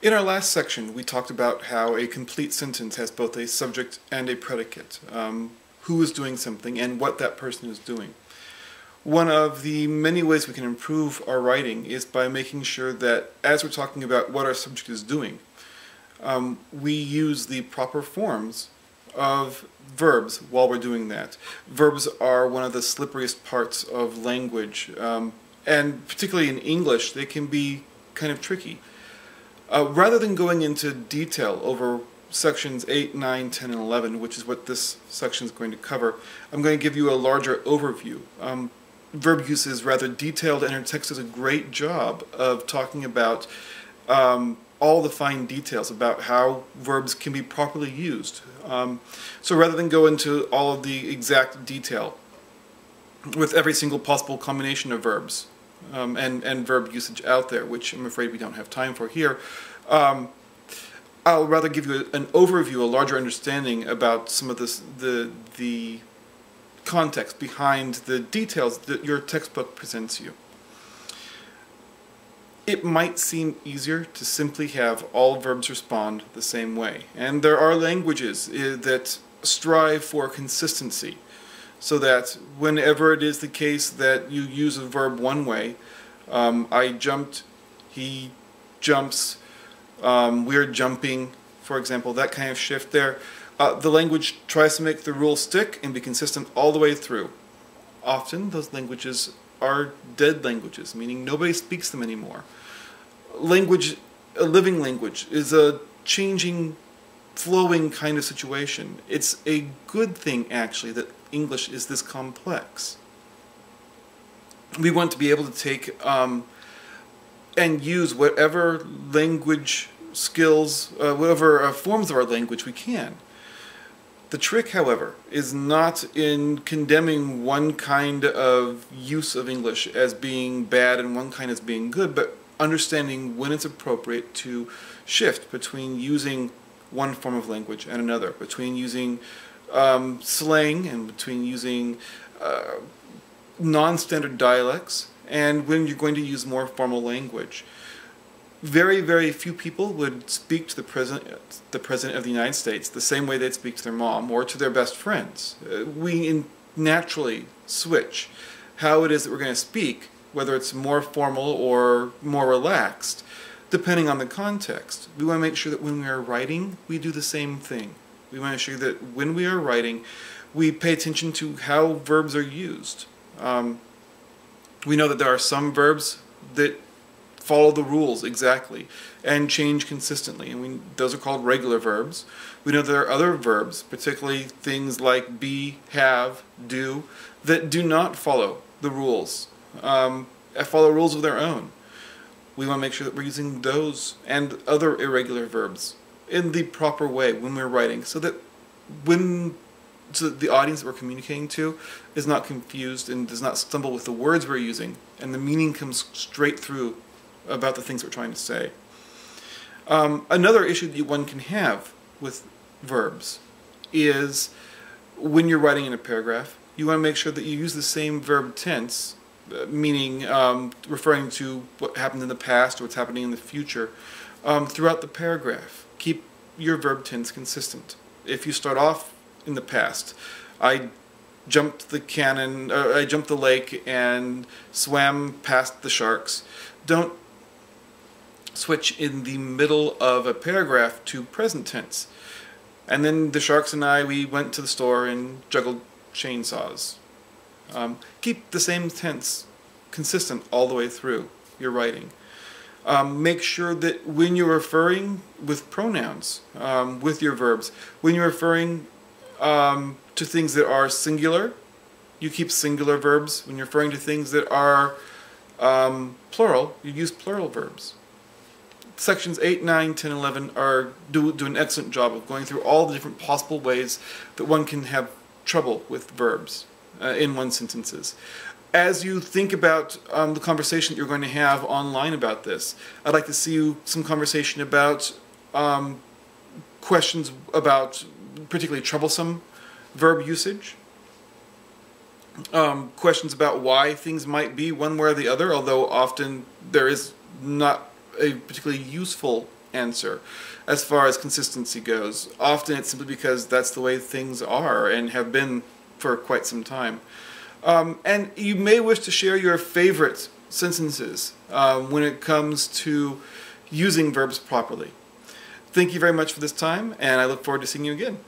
In our last section, we talked about how a complete sentence has both a subject and a predicate, who is doing something and what that person is doing. One of the many ways we can improve our writing is by making sure that as we're talking about what our subject is doing, we use the proper forms of verbs while we're doing that. Verbs are one of the slipperiest parts of language, and particularly in English, they can be kind of tricky. Rather than going into detail over sections 8, 9, 10, and 11, which is what this section is going to cover, I'm going to give you a larger overview. Verb use is rather detailed, and our text does a great job of talking about all the fine details about how verbs can be properly used. So rather than go into all of the exact detail with every single possible combination of verbs, and verb usage out there, which I'm afraid we don't have time for here, I'll rather give you an overview, a larger understanding about some of the context behind the details that your textbook presents you. It might seem easier to simply have all verbs respond the same way, and there are languages that strive for consistency, so that whenever it is the case that you use a verb one way, I jumped, he jumps, we're jumping, for example, that kind of shift there, the language tries to make the rule stick and be consistent all the way through. Often those languages are dead languages, meaning nobody speaks them anymore. Language, a living language, is a changing, flowing kind of situation. It's a good thing, actually, that English is this complex. We want to be able to take and use whatever language skills, whatever forms of our language we can. The trick, however, is not in condemning one kind of use of English as being bad and one kind as being good, but understanding when it's appropriate to shift between using one form of language and another, between using slang and between using non-standard dialects, and when you're going to use more formal language. Very, very few people would speak to the President of the United States the same way they'd speak to their mom or to their best friends. We naturally switch how it is that we're going to speak, whether it's more formal or more relaxed, depending on the context. We want to make sure that when we are writing, we do the same thing. We want to make sure that when we are writing, we pay attention to how verbs are used. We know that there are some verbs that follow the rules exactly and change consistently, and those are called regular verbs. We know there are other verbs, particularly things like be, have, do, that do not follow the rules, follow rules of their own. We want to make sure that we're using those and other irregular verbs in the proper way when we're writing, so that the audience that we're communicating to is not confused and does not stumble with the words we're using, and the meaning comes straight through about the things we're trying to say. Another issue that one can have with verbs is when you're writing in a paragraph, you want to make sure that you use the same verb tense, meaning referring to what happened in the past or what's happening in the future, throughout the paragraph. Keep your verb tense consistent. If you start off in the past, I jumped the cannon, I jumped the lake and swam past the sharks, don't switch in the middle of a paragraph to present tense. And then the sharks and I, we went to the store and juggled chainsaws. Keep the same tense consistent all the way through your writing. Make sure that when you're referring with pronouns, with your verbs, when you're referring to things that are singular, you keep singular verbs. When you're referring to things that are plural, you use plural verbs. Sections 8, 9, 10, 11 do an excellent job of going through all the different possible ways that one can have trouble with verbs in one's sentences. As you think about the conversation that you're going to have online about this, I'd like to see some conversation about questions about particularly troublesome verb usage, questions about why things might be one way or the other, although often there is not a particularly useful answer as far as consistency goes. Often it's simply because that's the way things are and have been for quite some time. And you may wish to share your favorite sentences when it comes to using verbs properly. Thank you very much for this time, and I look forward to seeing you again.